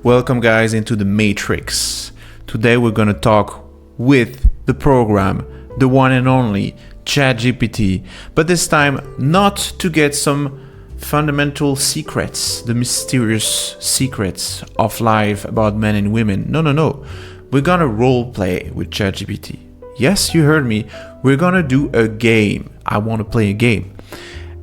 Welcome guys into the Matrix. Today we're gonna talk with the program, the one and only ChatGPT, but this time not to get some fundamental secrets, the mysterious secrets of life about men and women. No. We're gonna role play with ChatGPT. Yes, you heard me. We're gonna do a game. I want to play a game.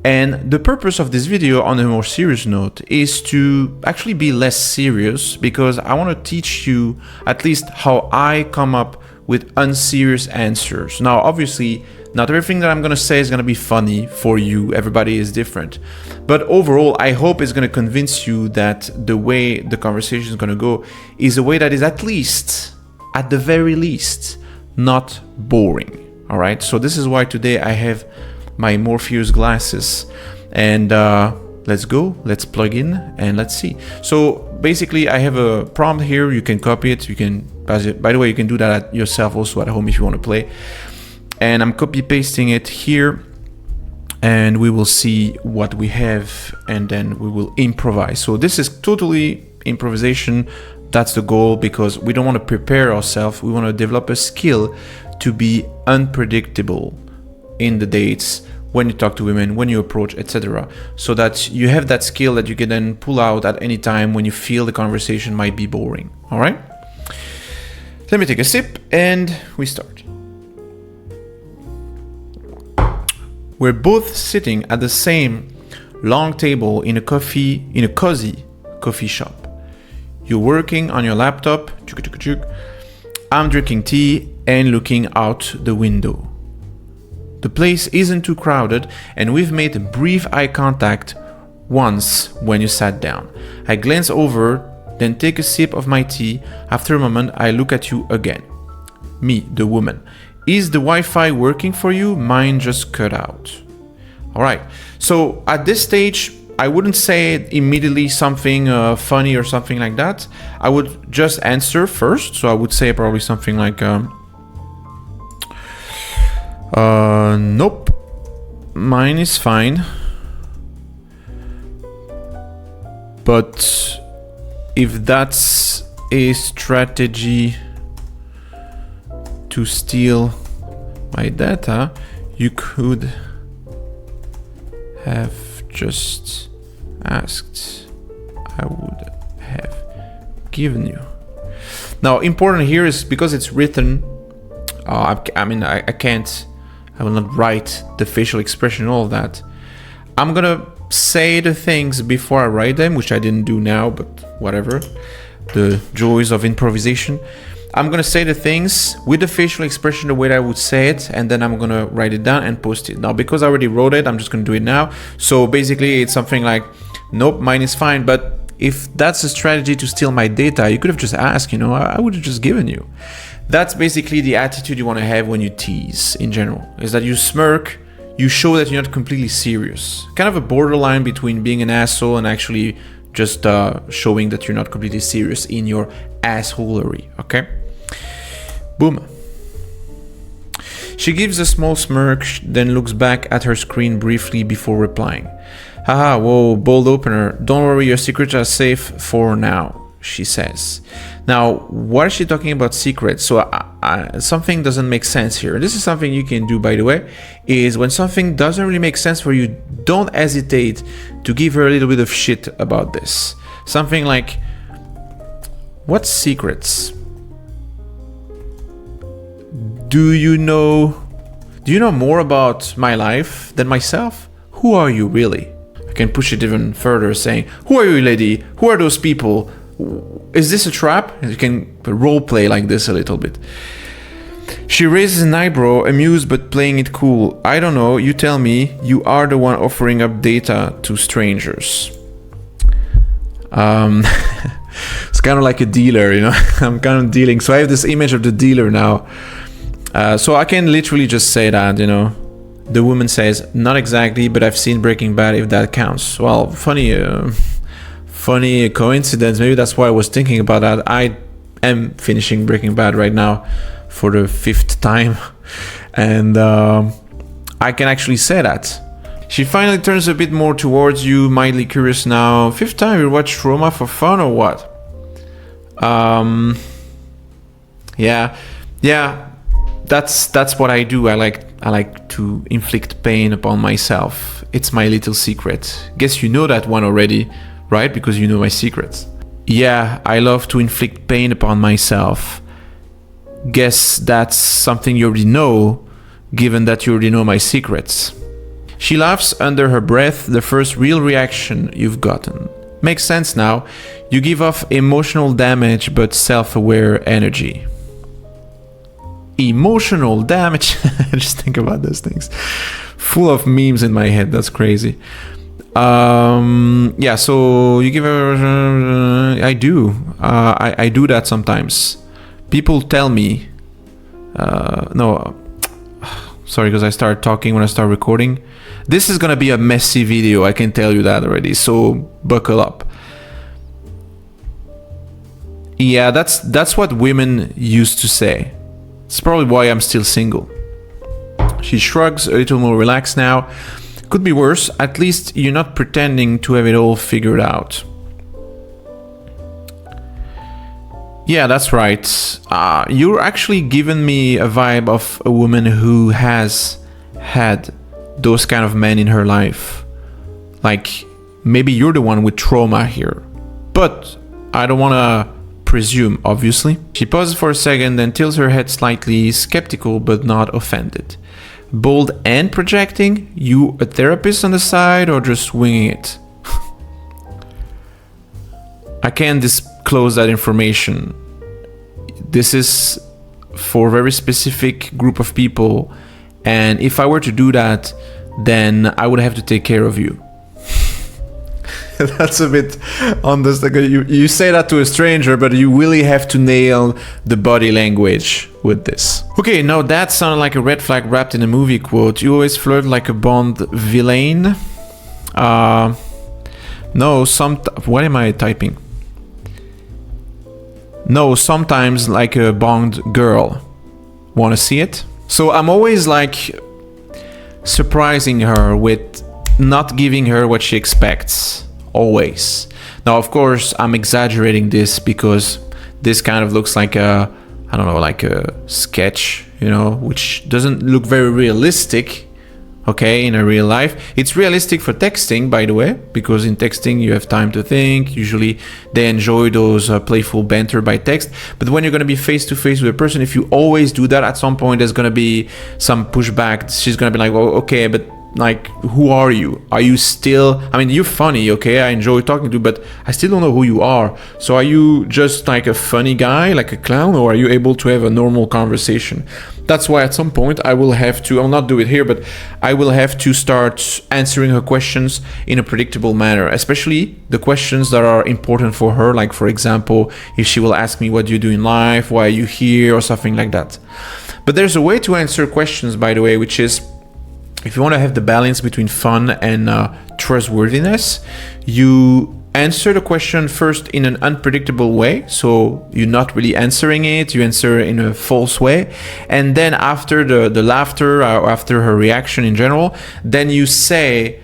And the purpose of this video, on a more serious note, is to actually be less serious, because I want to teach you at least how I come up with unserious answers. Now, obviously, not everything that I'm going to say is going to be funny for you. Everybody is different. But overall, I hope it's going to convince you that the way the conversation is going to go is a way that is at least, at the very least, not boring. All right? So this is why today I have my Morpheus glasses, and let's go, let's plug in and let's see. So basically I have a prompt here. You can copy it, you can pass it. By the way, you can do that yourself also at home if you want to play. And I'm copy pasting it here, and we will see what we have, and then we will improvise. So this is totally improvisation. That's the goal, because we don't want to prepare ourselves. We want to develop a skill to be unpredictable in the dates, when you talk to women, when you approach, etc., so that you have that skill that you can then pull out at any time when you feel the conversation might be boring. All right, let me take a sip and we start. We're both sitting at the same long table in a cozy coffee shop. You're working on your laptop. I'm drinking tea and looking out the window. The place isn't too crowded, and we've made a brief eye contact once when you sat down. I glance over, then take a sip of my tea. After a moment, I look at you again. Me, the woman. Is the Wi-Fi working for you? Mine just cut out. All right. So at this stage, I wouldn't say immediately something funny or something like that. I would just answer first. So I would say probably something like, nope, mine is fine. But if that's a strategy to steal my data, you could have just asked. I would have given you. Now, important here is because it's written, I can't, I will not write the facial expression, all of that. I'm gonna say the things before I write them, which I didn't do now, but whatever. The joys of improvisation. I'm gonna say the things with the facial expression the way that I would say it, and then I'm gonna write it down and post it. Now, because I already wrote it, I'm just gonna do it now. So basically it's something like, nope, mine is fine. But if that's a strategy to steal my data, you could have just asked, I would have just given you. That's basically the attitude you want to have when you tease in general, is that you smirk, you show that you're not completely serious. Kind of a borderline between being an asshole and actually just showing that you're not completely serious in your assholery, okay? Boom. She gives a small smirk, then looks back at her screen briefly before replying. Haha, whoa, bold opener. Don't worry, your secrets are safe for now, she says. Now, what is she talking about secrets? So something doesn't make sense here. This is something you can do, by the way, is when something doesn't really make sense for you, don't hesitate to give her a little bit of shit about this. Something like, what secrets? Do you know more about my life than myself? Who are you really? I can push it even further, saying, who are you, lady? Who are those people? Is this a trap? You can role play like this a little bit. She raises an eyebrow, amused but playing it cool. I don't know, you tell me. You are the one offering up data to strangers. It's kind of like a dealer, I'm kind of dealing. So I have this image of the dealer now. So I can literally just say that, The woman says, not exactly, but I've seen Breaking Bad, if that counts. Well, funny coincidence. Maybe that's why I was thinking about that. I am finishing Breaking Bad right now for the 5th time. And I can actually say that. She finally turns a bit more towards you, mildly curious now. 5th time you watch Roma for fun or what? Yeah, yeah. That's what I do. I like to inflict pain upon myself. It's my little secret. Guess you know that one already, right? Because you know my secrets. Yeah, I love to inflict pain upon myself. Guess that's something you already know, given that you already know my secrets. She laughs under her breath, the first real reaction you've gotten. Makes sense now. You give off emotional damage but self-aware energy. Emotional damage. Just think about those things. Full of memes in my head. That's crazy. Yeah, so you give her... I do. I do that sometimes. People tell me... no... Sorry, because I started talking when I start recording. This is gonna be a messy video, I can tell you that already, so buckle up. Yeah, that's what women used to say. It's probably why I'm still single. She shrugs, a little more relaxed now. Could be worse, at least you're not pretending to have it all figured out. Yeah, that's right. You're actually giving me a vibe of a woman who has had those kind of men in her life. Like, maybe you're the one with trauma here. But I don't want to presume, obviously. She pauses for a second, then tilts her head slightly, skeptical but not offended. Bold and projecting? You a therapist on the side or just winging it? I can't disclose that information. This is for a very specific group of people, and if I were to do that, then I would have to take care of you. That's a bit on this. You say that to a stranger, but you really have to nail the body language with this. Okay, now that sounded like a red flag wrapped in a movie quote. You always flirt like a Bond villain. No, what am I typing? No, sometimes like a Bond girl. Wanna see it? So I'm always like surprising her with not giving her what she expects. Always. Now, of course, I'm exaggerating this because this kind of looks like a, I don't know, like a sketch, you know, which doesn't look very realistic, okay, in a real life. It's realistic for texting, by the way, because in texting you have time to think. Usually they enjoy those playful banter by text. But when you're going to be face to face with a person, if you always do that, at some point there's going to be some pushback. She's going to be like, well, okay, but like, who are you? Are you still, I mean, you're funny, okay, I enjoy talking to you, but I still don't know who you are. So are you just like a funny guy, like a clown, or are you able to have a normal conversation? That's why at some point I will have to, I'll not do it here, but I will have to start answering her questions in a predictable manner, especially the questions that are important for her. Like, for example, if she will ask me, what do you do in life? Why are you here? Or something like that. But there's a way to answer questions, by the way, which is, if you want to have the balance between fun and trustworthiness, you answer the question first in an unpredictable way. So you're not really answering it, you answer in a false way. And then after the laughter or after her reaction in general, then you say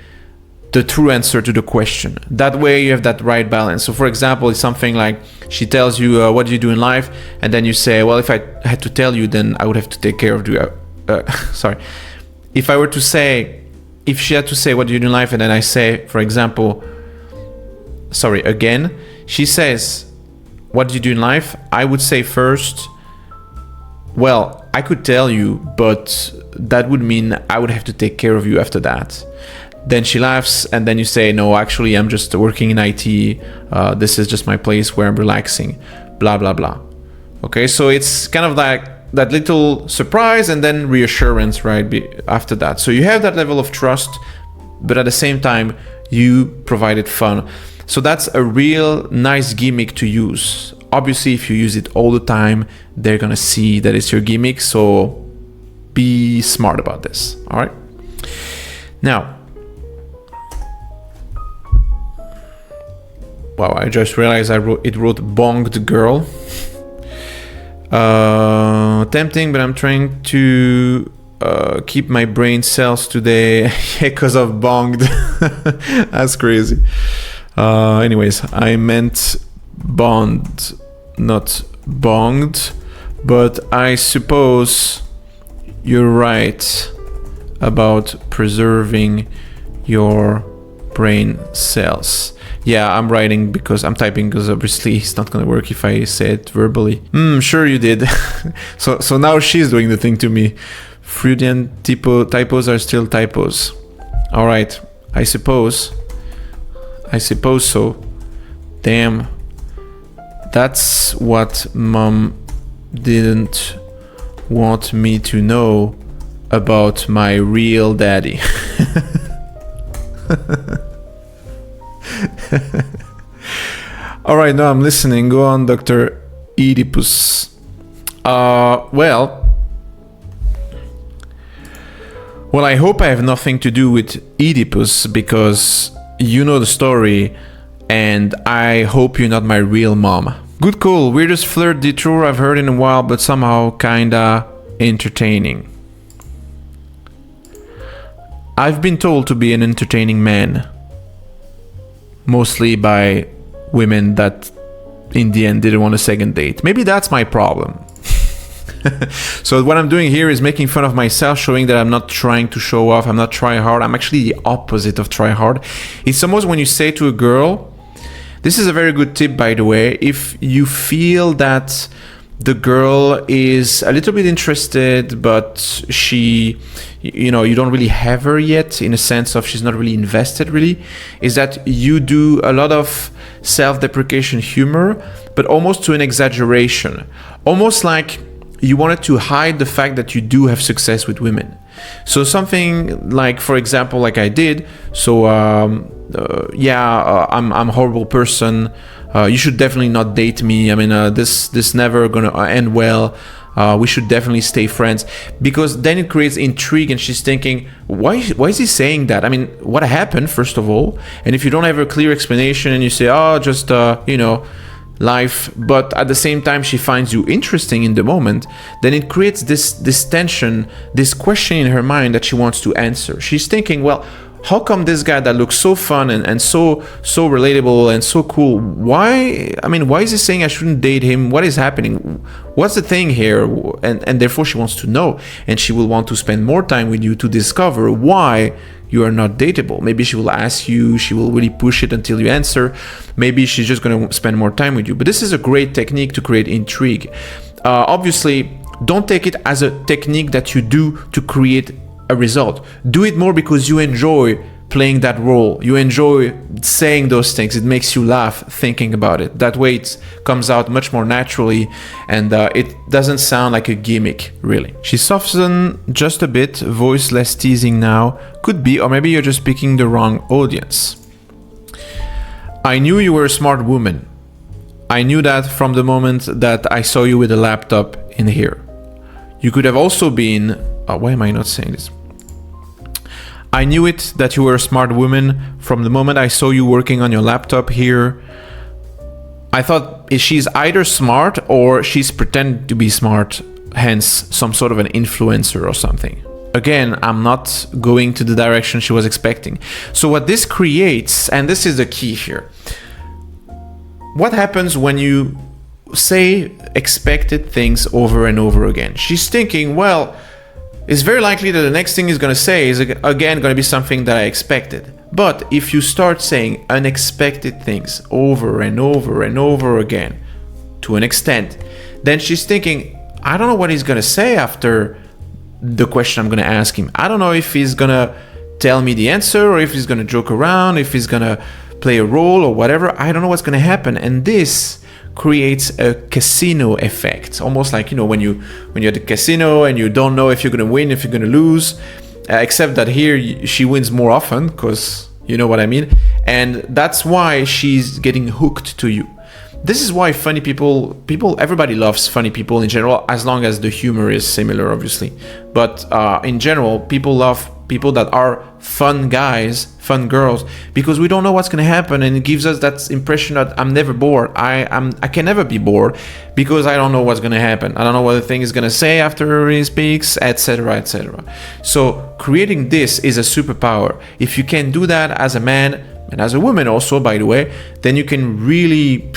the true answer to the question. That way you have that right balance. So for example, it's something like she tells you, what do you do in life? And then you say, well, if I had to tell you, then I would have to take care of you. Sorry. If I were to say, if she had to say, what do you do in life? And then I say, for example, sorry, again, she says, what do you do in life? I would say first, well, I could tell you, but that would mean I would have to take care of you after that. Then she laughs, and then you say, no, actually, I'm just working in IT. This is just my place where I'm relaxing, blah, blah, blah. Okay, so it's kind of like that little surprise and then reassurance right after that. So you have that level of trust, but at the same time, you provided fun. So that's a real nice gimmick to use. Obviously, if you use it all the time, they're gonna see that it's your gimmick. So be smart about this. All right. Now, wow, I just realized it wrote bonged girl. Tempting, but I'm trying to keep my brain cells today because of bonged. That's crazy. Anyways, I meant bond, not bonged, but I suppose you're right about preserving your brain cells. Yeah, I'm writing because I'm typing, because obviously it's not gonna work if I say it verbally. Sure you did. So now she's doing the thing to me. Freudian typos are still typos. All right, I suppose so. Damn, that's what mom didn't want me to know about my real daddy. All right, now I'm listening. Go on, Dr. Oedipus. Well, I hope I have nothing to do with Oedipus, because you know the story, and I hope you're not my real mom. Good call. Weirdest flirt detour I've heard in a while, but somehow kinda entertaining. I've been told to be an entertaining man, mostly by women that in the end didn't want a second date. Maybe that's my problem. So what I'm doing here is making fun of myself, showing that I'm not trying to show off, I'm not trying hard. I'm actually the opposite of try hard. It's almost when you say to a girl, this is a very good tip, by the way, if you feel that the girl is a little bit interested, but she, you don't really have her yet, in a sense of she's not really invested really, is that you do a lot of self-deprecation humor, but almost to an exaggeration. Almost like you wanted to hide the fact that you do have success with women. So something like, for example, like I did, so I'm a horrible person. You should definitely not date me. I mean, this never gonna end well. We should definitely stay friends, because then it creates intrigue, and she's thinking, why is he saying that? I mean, what happened, first of all? And if you don't have a clear explanation and you say, oh, just life, but at the same time she finds you interesting in the moment, then it creates this tension, this question in her mind that she wants to answer. She's thinking, well, how come this guy that looks so fun and so relatable and so cool, why is he saying I shouldn't date him? What is happening? What's the thing here? And therefore she wants to know, and she will want to spend more time with you to discover why you are not dateable. Maybe she will ask you, she will really push it until you answer. Maybe she's just going to spend more time with you. But this is a great technique to create intrigue. Obviously, don't take it as a technique that you do to create a result. Do it more because you enjoy playing that role. You enjoy saying those things. It makes you laugh thinking about it. That way it comes out much more naturally, and it doesn't sound like a gimmick, really. She softened just a bit, voice less teasing now. Could be, or maybe you're just picking the wrong audience. I knew you were a smart woman. I knew that from the moment that I saw you with a laptop in here. You could have also been... why am I not saying this? I knew it that you were a smart woman from the moment I saw you working on your laptop here. I thought she's either smart or she's pretending to be smart, hence some sort of an influencer or something. Again, I'm not going to the direction she was expecting. So what this creates, and this is the key here, what happens when you say expected things over and over again? She's thinking, well, it's very likely that the next thing he's going to say is again going to be something that I expected. But if you start saying unexpected things over and over and over again, to an extent, then she's thinking, I don't know what he's going to say after the question I'm going to ask him. I don't know if he's going to tell me the answer, or if he's going to joke around, if he's going to play a role or whatever. I don't know what's going to happen. And this creates a casino effect, almost like, when you're at the casino and you don't know if you're going to win, if you're going to lose, except that here she wins more often, because you know what I mean. And that's why she's getting hooked to you. This is why funny people, everybody loves funny people in general, as long as the humor is similar, obviously. But in general, people love people that are fun guys, fun girls, because we don't know what's going to happen, and it gives us that impression that I'm never bored. I can never be bored, because I don't know what's going to happen. I don't know what the thing is going to say after he speaks, etc., etc. So creating this is a superpower. If you can do that as a man, and as a woman also, by the way, then you can really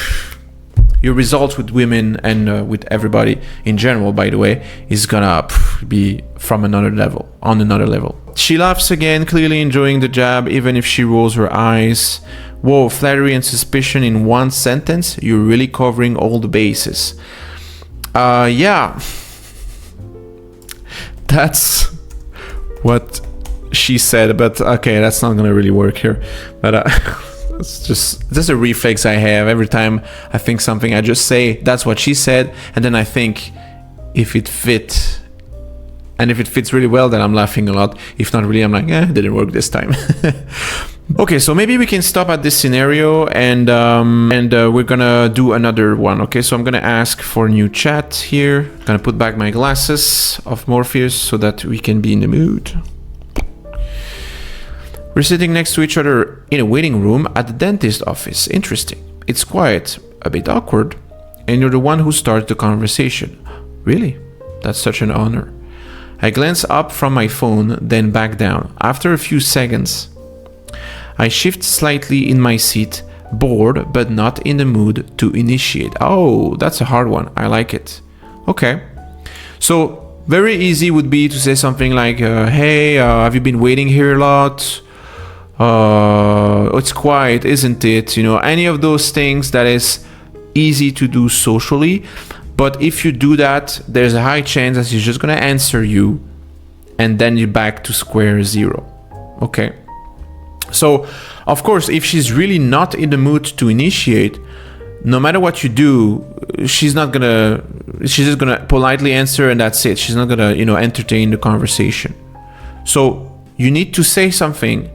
your results with women and with everybody in general, by the way, is gonna be from another level, on another level. She laughs again, clearly enjoying the jab, even if she rolls her eyes. Whoa, flattery and suspicion in one sentence? You're really covering all the bases. Yeah. That's what she said, but okay, that's not gonna really work here. But it's just a reflex I have. Every time I think something, I just say, that's what she said, and then I think if it fit. And if it fits really well, then I'm laughing a lot. If not really, I'm like, it didn't work this time. Okay, so maybe we can stop at this scenario and we're gonna do another one. Okay, so I'm gonna ask for a new chat here. Gonna put back my glasses of Morpheus so that we can be in the mood. We're sitting next to each other in a waiting room at the dentist office. Interesting. It's quiet, a bit awkward, and you're the one who starts the conversation. Really? That's such an honor. I glance up from my phone, then back down. After a few seconds, I shift slightly in my seat, bored but not in the mood to initiate. Oh, that's a hard one. I like it. Okay. So, very easy would be to say something like, hey, have you been waiting here a lot? It's quiet, isn't it? You know, any of those things that is easy to do socially. But if you do that, there's a high chance that she's just gonna answer you and then you're back to square zero. Okay. So, of course, if she's really not in the mood to initiate, no matter what you do, she's just gonna politely answer and that's it. She's not gonna, entertain the conversation. So you need to say something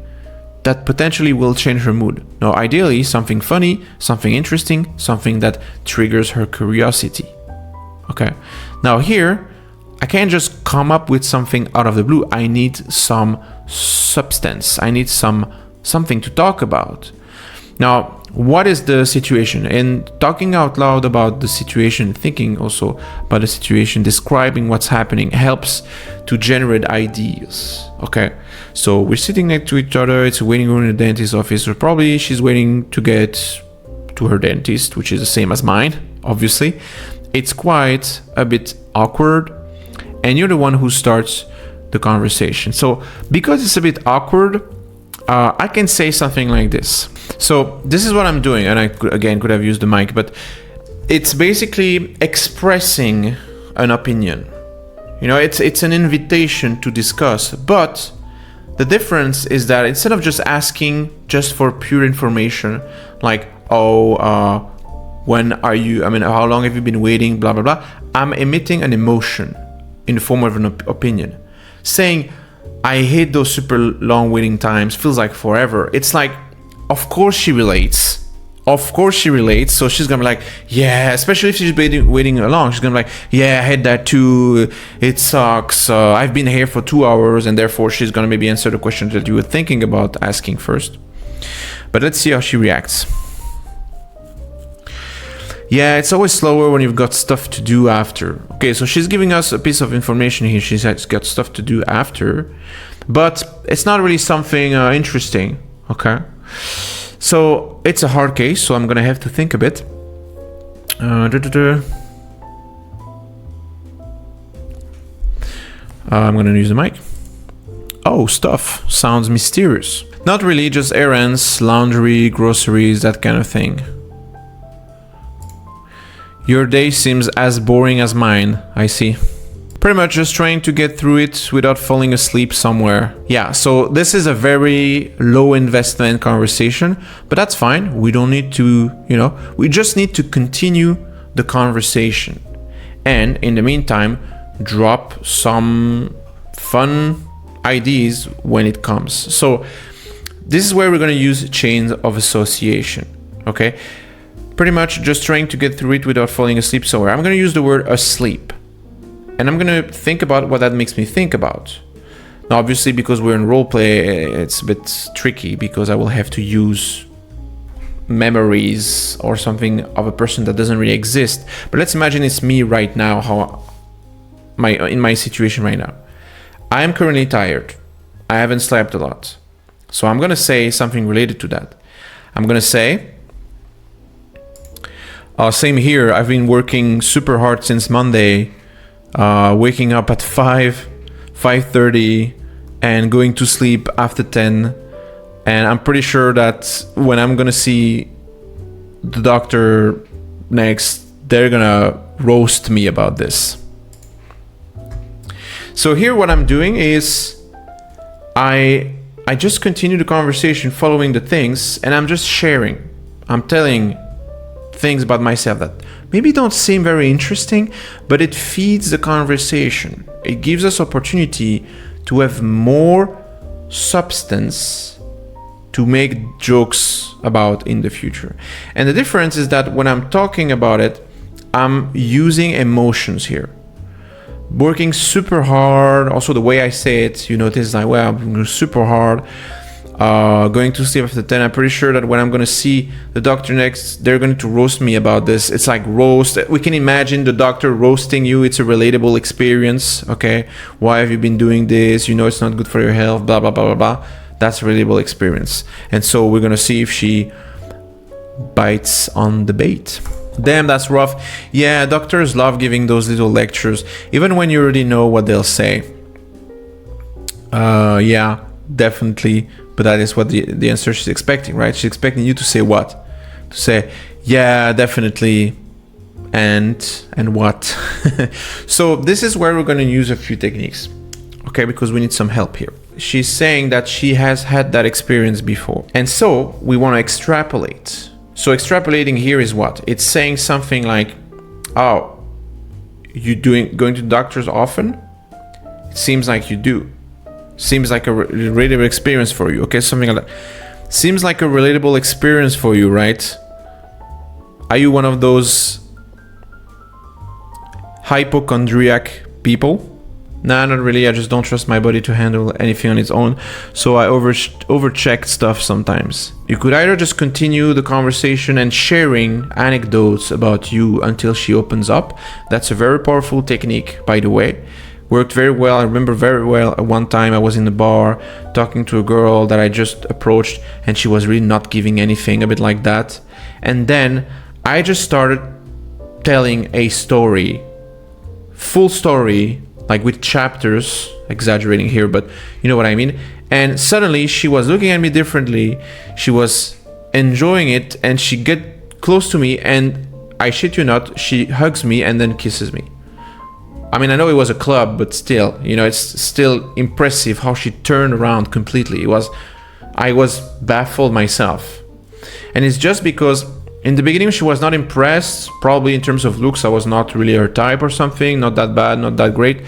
that potentially will change her mood. Now, ideally, something funny, something interesting, something that triggers her curiosity. Okay. Now here, I can't just come up with something out of the blue. I need some substance. I need something to talk about. Now, what is the situation? And talking out loud about the situation, thinking also about the situation, describing what's happening helps to generate ideas. Okay. So we're sitting next to each other. It's a waiting room in the dentist's office. Or probably she's waiting to get to her dentist, which is the same as mine, obviously. It's quite a bit awkward, and you're the one who starts the conversation. So because it's a bit awkward, I can say something like this. So this is what I'm doing, and I could have used the mic, but it's basically expressing an opinion. It's an invitation to discuss, but the difference is that instead of just asking just for pure information, like, when are you, how long have you been waiting, blah, blah, blah. I'm emitting an emotion in the form of an opinion. Saying, I hate those super long waiting times, feels like forever. It's like, of course she relates. So she's gonna be like, yeah, especially if she's waiting along, she's gonna be like, yeah, I had that too. It sucks. I've been here for 2 hours, and therefore she's gonna maybe answer the question that you were thinking about asking first. But let's see how she reacts. Yeah, it's always slower when you've got stuff to do after. Okay, so she's giving us a piece of information here. She's got stuff to do after, but it's not really something interesting. Okay, so it's a hard case, so I'm gonna have to think a bit. I'm gonna use the mic. Oh, stuff sounds mysterious. Not really, just errands, laundry, groceries, that kind of thing. Your day seems as boring as mine, I see. Pretty much just trying to get through it without falling asleep somewhere. Yeah, so this is a very low investment conversation, but that's fine. We don't need to, we just need to continue the conversation. And in the meantime, drop some fun ideas when it comes. So this is where we're going to use chains of association, okay? Pretty much just trying to get through it without falling asleep somewhere. I'm going to use the word asleep. And I'm going to think about what that makes me think about. Now, obviously, because we're in roleplay, it's a bit tricky because I will have to use memories or something of a person that doesn't really exist. But let's imagine it's me right now, in my situation right now. I am currently tired. I haven't slept a lot. So I'm going to say something related to that. I'm going to say, Same here. I've been working super hard since Monday, waking up at 5:30, and going to sleep after 10. And I'm pretty sure that when I'm gonna see the doctor next, they're gonna roast me about this. So here what I'm doing is I just continue the conversation following the things, and I'm just sharing. I'm telling things about myself that maybe don't seem very interesting, but it feeds the conversation. It gives us opportunity to have more substance to make jokes about in the future. And the difference is that when I'm talking about it, I'm using emotions here. Working super hard. Also the way I say it, you notice like, well, I'm going super hard. Going to sleep after 10. I'm pretty sure that when I'm going to see the doctor next, they're going to roast me about this. It's like roast. We can imagine the doctor roasting you. It's a relatable experience. Okay. Why have you been doing this? You know, it's not good for your health, blah, blah, blah, blah, blah. That's a relatable experience. And so we're going to see if she bites on the bait. Damn, that's rough. Yeah, doctors love giving those little lectures, even when you already know what they'll say. Yeah, definitely. But that is what the answer she's expecting, right? She's expecting you to say what? To say, yeah, definitely, and what? So this is where we're going to use a few techniques, okay? Because we need some help here. She's saying that she has had that experience before. And so we want to extrapolate. So extrapolating here is what? It's saying something like, oh, you going to doctors often? It seems like you do. Seems like a relatable experience for you. Okay, something like that. Seems like a relatable experience for you, right? Are you one of those hypochondriac people? Nah, not really. I just don't trust my body to handle anything on its own. So I overcheck stuff sometimes. You could either just continue the conversation and sharing anecdotes about you until she opens up. That's a very powerful technique, by the way. Worked very well. I remember very well at one time I was in the bar talking to a girl that I just approached, and she was really not giving anything, a bit like that. And then I just started telling a story, full story, like with chapters, exaggerating here, but you know what I mean. And suddenly she was looking at me differently. She was enjoying it, and she get close to me, and I shit you not, she hugs me and then kisses me. I mean, I know it was a club, but still, you know, it's still impressive how she turned around completely. I was baffled myself. And it's just because in the beginning she was not impressed, probably in terms of looks. I was not really her type or something, not that bad, not that great.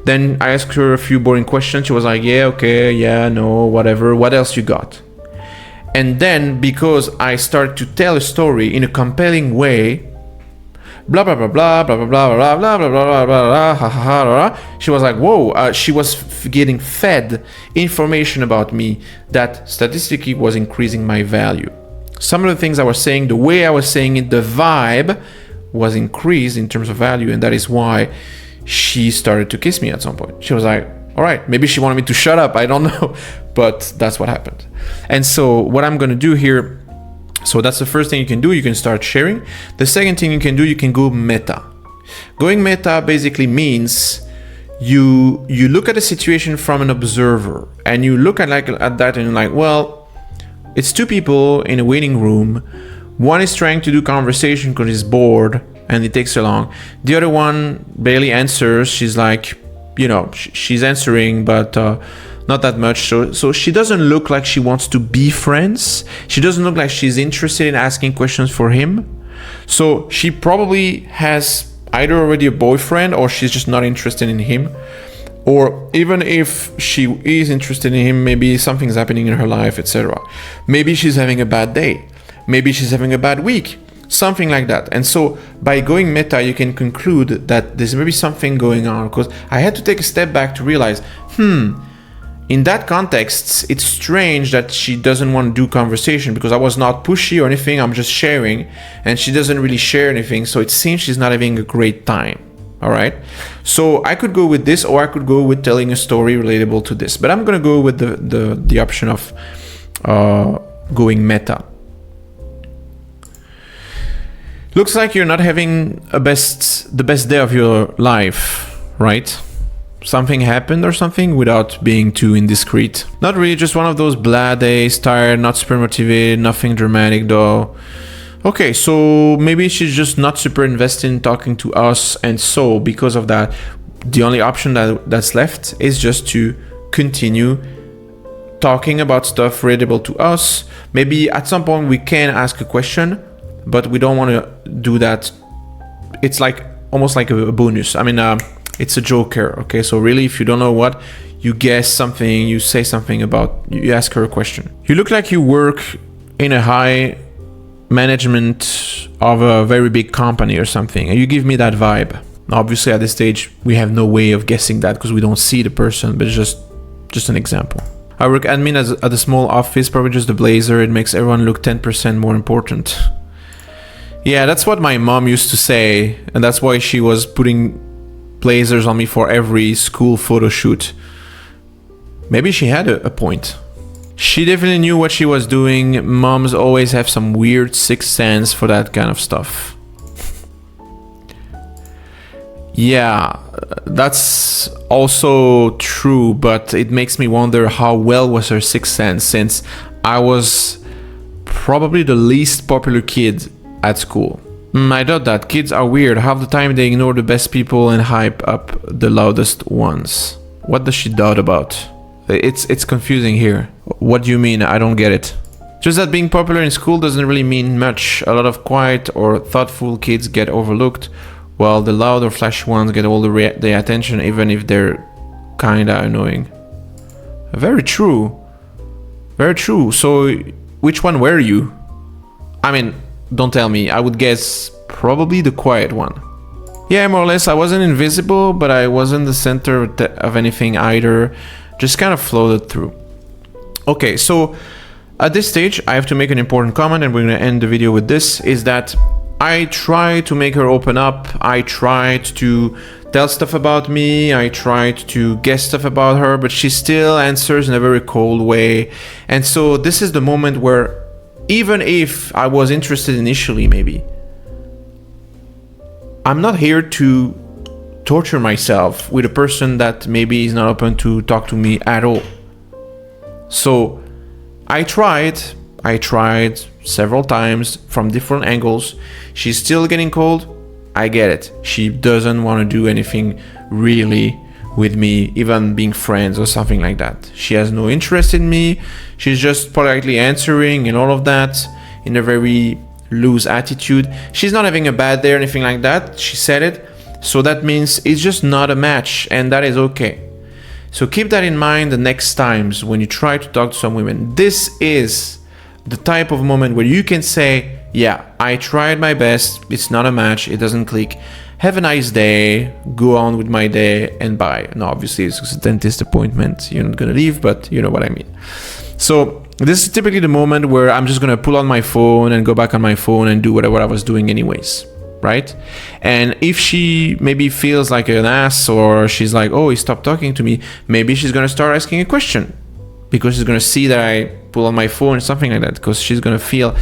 Then I asked her a few boring questions. She was like, yeah, okay, yeah, no, whatever. What else you got? And then because I started to tell a story in a compelling way, blah blah blah blah blah blah blah blah blah blah blah blah blah ha ha ha. She was like, whoa! She was getting fed information about me that statistically was increasing my value. Some of the things I was saying, the way I was saying it, the vibe was increased in terms of value, and that is why she started to kiss me at some point. She was like, all right, maybe she wanted me to shut up. I don't know, but that's what happened. And so what I'm gonna do here. So that's the first thing you can do. You can start sharing. The second thing you can do, you can go meta. Going meta basically means you look at a situation from an observer, and you look at that and you're like, well, it's two people in a waiting room. One is trying to do conversation because he's bored and it takes so long. The other one barely answers. She's like, you know, she's answering, but not that much. So she doesn't look like she wants to be friends. She doesn't look like she's interested in asking questions for him. So she probably has either already a boyfriend, or she's just not interested in him. Or even if she is interested in him, maybe something's happening in her life, etc. Maybe she's having a bad day. Maybe she's having a bad week. Something like that. And so by going meta, you can conclude that there's maybe something going on, because I had to take a step back to realize, in that context, it's strange that she doesn't want to do conversation, because I was not pushy or anything. I'm just sharing, and she doesn't really share anything. So it seems she's not having a great time. All right. So I could go with this, or I could go with telling a story relatable to this. But I'm going to go with the option of going meta. Looks like you're not having the best day of your life, right? Something happened or something, without being too indiscreet. Not really, just one of those blah days, tired, not super motivated, nothing dramatic though. Okay, so maybe she's just not super invested in talking to us, and so because of that, the only option that's left is just to continue talking about stuff relatable to us. Maybe at some point we can ask a question, but we don't want to do that. It's like almost like a bonus. I mean, it's a joker. Okay, so really, if you don't know what, you guess something, you say something about, you ask her a question. You look like you work in a high management of a very big company or something, and you give me that vibe. Obviously, at this stage, we have no way of guessing that because we don't see the person, but it's just an example. I work admin at a small office, probably just a blazer. It makes everyone look 10% more important. Yeah, that's what my mom used to say, and that's why she was putting blazers on me for every school photo shoot. Maybe she had a point. She definitely knew what she was doing. Moms always have some weird sixth sense for that kind of stuff. Yeah, that's also true, but it makes me wonder how well was her sixth sense, since I was probably the least popular kid at school. I doubt that. Kids are weird. Half the time they ignore the best people and hype up the loudest ones. What does she doubt about? It's confusing here. What do you mean? I don't get it. Just that being popular in school doesn't really mean much. A lot of quiet or thoughtful kids get overlooked, while the loud or flashy ones get all the attention, even if they're kinda annoying. Very true. Very true. So, which one were you? I mean, don't tell me. I would guess probably the quiet one. Yeah, more or less. I wasn't invisible, but I wasn't the center of anything either. Just kind of floated through. Okay, so at this stage, I have to make an important comment, and we're going to end the video with this, is that I tried to make her open up. I tried to tell stuff about me. I tried to guess stuff about her, but she still answers in a very cold way. And so this is the moment where, even if I was interested initially, maybe, I'm not here to torture myself with a person that maybe is not open to talk to me at all. So I tried several times from different angles. She's still getting cold. I get it. She doesn't want to do anything really with me, even being friends or something like that. She has no interest in me. She's just politely answering and all of that in a very loose attitude. She's not having a bad day or anything like that. She said it. So that means it's just not a match, and that is okay. So keep that in mind the next times when you try to talk to some women. This is the type of moment where you can say, yeah, I tried my best. It's not a match. It doesn't click. Have a nice day. Go on with my day and bye. No, obviously it's a dentist appointment. You're not going to leave, but you know what I mean. So this is typically the moment where I'm just going to pull out my phone and go back on my phone and do whatever I was doing anyways. Right? And if she maybe feels like an ass, or she's like, oh, he stopped talking to me, maybe she's going to start asking a question, because she's going to see that I pull on my phone or something like that, because she's going to feel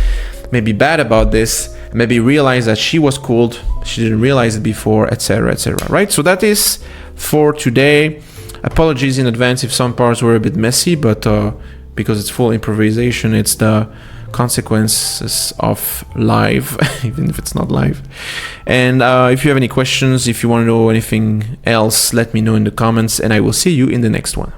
maybe bad about this, maybe realize that she was cold, she didn't realize it before, etc., etc. Right? So that is for today. Apologies in advance if some parts were a bit messy, but because it's full improvisation, it's the consequences of live, even if it's not live. And if you have any questions, if you want to know anything else, let me know in the comments, and I will see you in the next one.